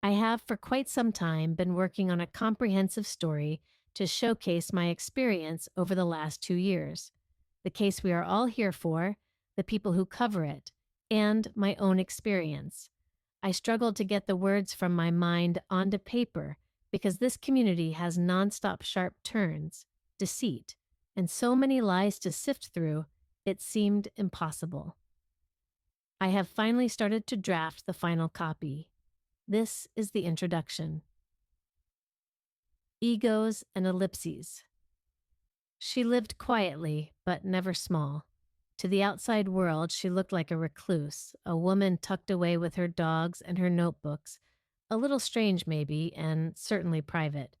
I have for quite some time been working on a comprehensive story to showcase my experience over the last 2 years, the case we are all here for, the people who cover it, and my own experience. I struggled to get the words from my mind onto paper because this community has nonstop sharp turns, deceit, and so many lies to sift through, it seemed impossible. I have finally started to draft the final copy. This is the introduction. Egos and Ellipses. She lived quietly, but never small. To the outside world, she looked like a recluse, a woman tucked away with her dogs and her notebooks, a little strange maybe, and certainly private.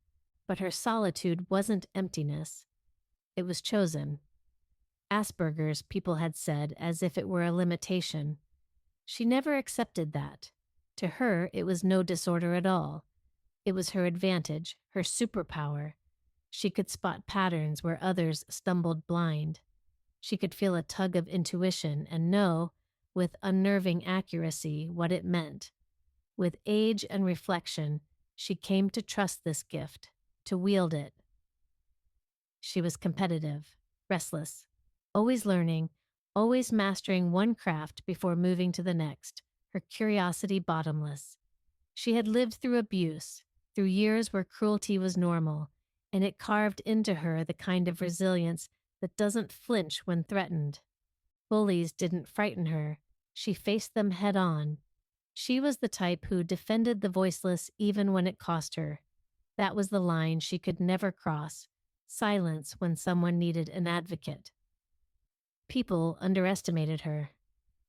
But her solitude wasn't emptiness. It was chosen. Asperger's, people had said, as if it were a limitation. She never accepted that. To her, it was no disorder at all. It was her advantage, her superpower. She could spot patterns where others stumbled blind. She could feel a tug of intuition and know, with unnerving accuracy, what it meant. With age and reflection, she came to trust this gift, to wield it. She was competitive, restless, always learning, always mastering one craft before moving to the next, her curiosity bottomless. She had lived through abuse, through years where cruelty was normal, and it carved into her the kind of resilience that doesn't flinch when threatened. Bullies didn't frighten her. She faced them head on. She was the type who defended the voiceless even when it cost her. That was the line she could never cross. Silence when someone needed an advocate. People underestimated her.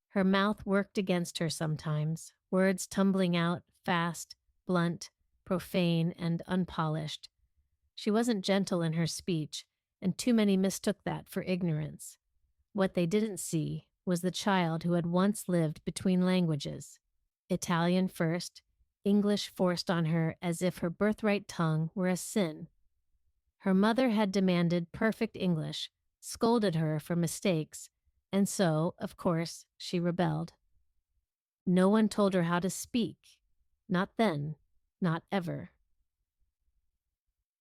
Her mouth worked against her sometimes, words tumbling out, fast, blunt, profane, and unpolished. She wasn't gentle in her speech, and too many mistook that for ignorance. What they didn't see was the child who had once lived between languages. Italian first, English forced on her as if her birthright tongue were a sin. Her mother had demanded perfect English, scolded her for mistakes, and so, of course, she rebelled. No one told her how to speak. Not then, not ever.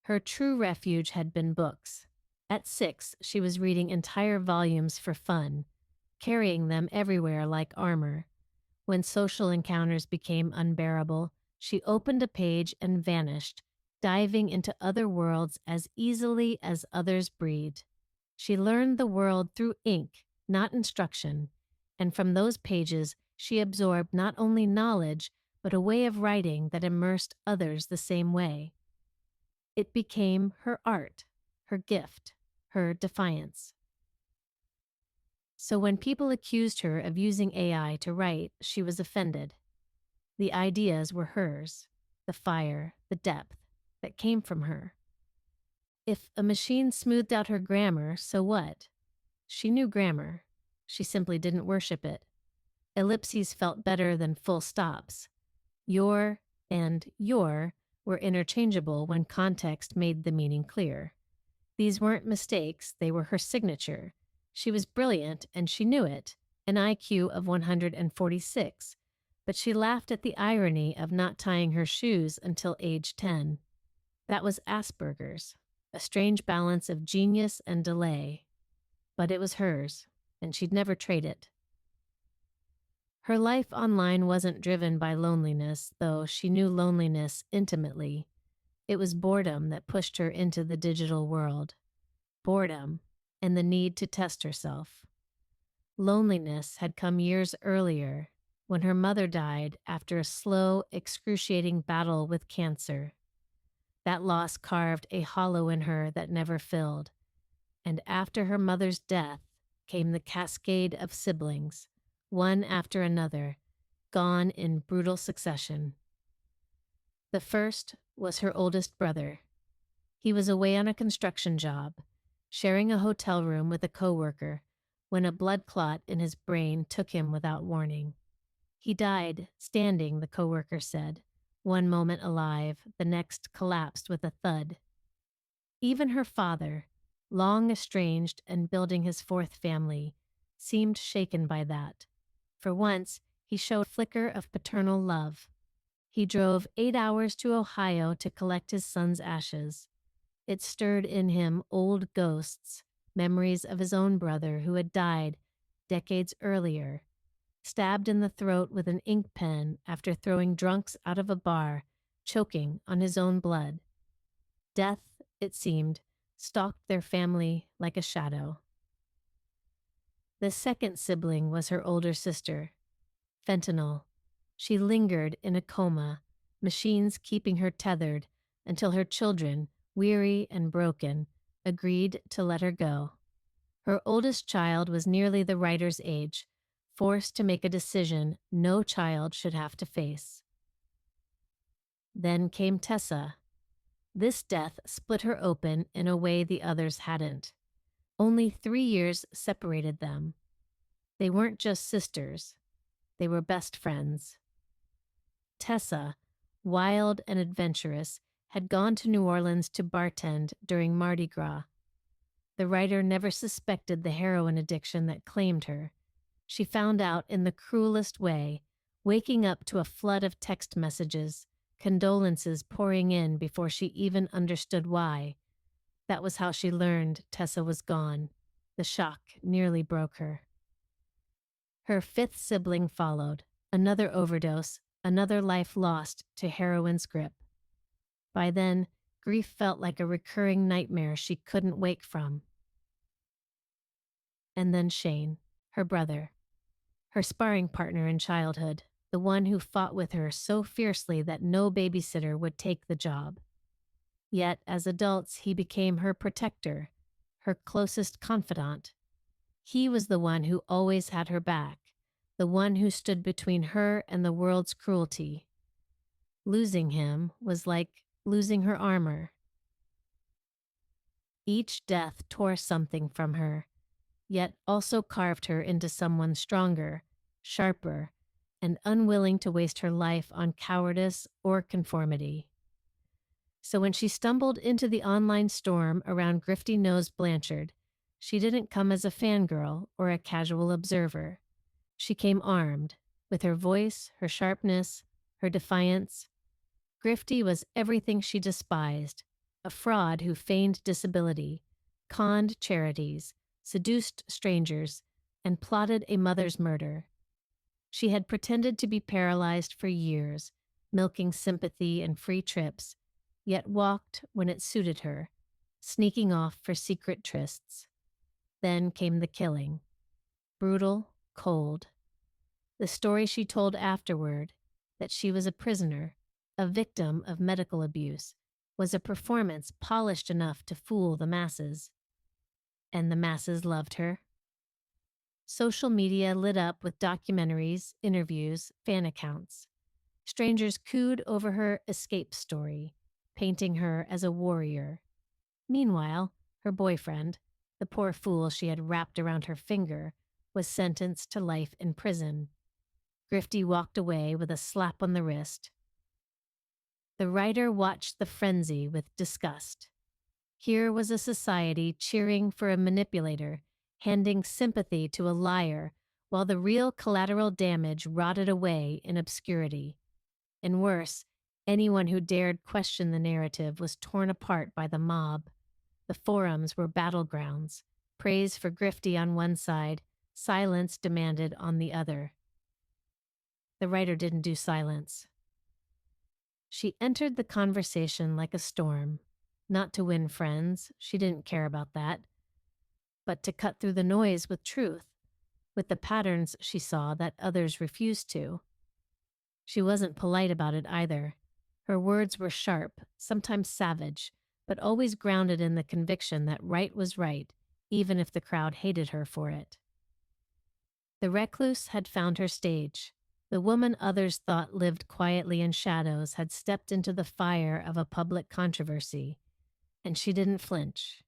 Her true refuge had been books. At 6, she was reading entire volumes for fun, carrying them everywhere like armor. When social encounters became unbearable, she opened a page and vanished, diving into other worlds as easily as others breathed. She learned the world through ink, not instruction, and from those pages she absorbed not only knowledge, but a way of writing that immersed others the same way. It became her art, her gift, her defiance. So when people accused her of using AI to write, she was offended. The ideas were hers, the fire, the depth that came from her. If a machine smoothed out her grammar, so what? She knew grammar. She simply didn't worship it. Ellipses felt better than full stops. Your and your were interchangeable when context made the meaning clear. These weren't mistakes, they were her signature. She was brilliant, and she knew it, an IQ of 146, but she laughed at the irony of not tying her shoes until age 10. That was Asperger's, a strange balance of genius and delay. But it was hers, and she'd never trade it. Her life online wasn't driven by loneliness, though she knew loneliness intimately. It was boredom that pushed her into the digital world. Boredom and the need to test herself. Loneliness had come years earlier, when her mother died after a slow, excruciating battle with cancer. That loss carved a hollow in her that never filled. And after her mother's death came the cascade of siblings, one after another, gone in brutal succession. The first was her oldest brother. He was away on a construction job, sharing a hotel room with a coworker, when a blood clot in his brain took him without warning. He died standing, the coworker said, one moment alive, the next collapsed with a thud. Even her father, long estranged and building his fourth family, seemed shaken by that. For once, he showed a flicker of paternal love. He drove 8 hours to Ohio to collect his son's ashes. It stirred in him old ghosts, memories of his own brother who had died decades earlier, stabbed in the throat with an ink pen after throwing drunks out of a bar, choking on his own blood. Death, it seemed, stalked their family like a shadow. The second sibling was her older sister. Fentanyl. She lingered in a coma, machines keeping her tethered until her children, weary and broken, agreed to let her go. Her oldest child was nearly the writer's age, forced to make a decision no child should have to face. Then came Tessa. This death split her open in a way the others hadn't. Only 3 years separated them. They weren't just sisters. They were best friends. Tessa, wild and adventurous, had gone to New Orleans to bartend during Mardi Gras. The writer never suspected the heroin addiction that claimed her. She found out in the cruelest way, waking up to a flood of text messages, condolences pouring in before she even understood why. That was how she learned Tessa was gone. The shock nearly broke her. Her fifth sibling followed, another overdose, another life lost to heroin's grip. By then, grief felt like a recurring nightmare she couldn't wake from. And then Shane, her brother, her sparring partner in childhood, the one who fought with her so fiercely that no babysitter would take the job. Yet, as adults, he became her protector, her closest confidant. He was the one who always had her back, the one who stood between her and the world's cruelty. Losing him was like losing her armor. Each death tore something from her, yet also carved her into someone stronger, sharper, and unwilling to waste her life on cowardice or conformity. So when she stumbled into the online storm around Gypsy Rose Blanchard, she didn't come as a fangirl or a casual observer. She came armed, with her voice, her sharpness, her defiance. Gypsy was everything she despised, a fraud who feigned disability, conned charities, seduced strangers, and plotted a mother's murder. She had pretended to be paralyzed for years, milking sympathy and free trips, yet walked when it suited her, sneaking off for secret trysts. Then came the killing. Brutal, cold. The story she told afterward, that she was a prisoner, a victim of medical abuse, was a performance polished enough to fool the masses. And the masses loved her. Social media lit up with documentaries, interviews, fan accounts. Strangers cooed over her escape story, painting her as a warrior. Meanwhile, her boyfriend, the poor fool she had wrapped around her finger, was sentenced to life in prison. Gypsy walked away with a slap on the wrist. The writer watched the frenzy with disgust. Here was a society cheering for a manipulator, handing sympathy to a liar, while the real collateral damage rotted away in obscurity. And worse, anyone who dared question the narrative was torn apart by the mob. The forums were battlegrounds, praise for Gypsy on one side, silence demanded on the other. The writer didn't do silence. She entered the conversation like a storm, not to win friends, she didn't care about that, but to cut through the noise with truth, with the patterns she saw that others refused to. She wasn't polite about it either. Her words were sharp, sometimes savage, but always grounded in the conviction that right was right, even if the crowd hated her for it. The recluse had found her stage. The woman others thought lived quietly in shadows had stepped into the fire of a public controversy, and she didn't flinch.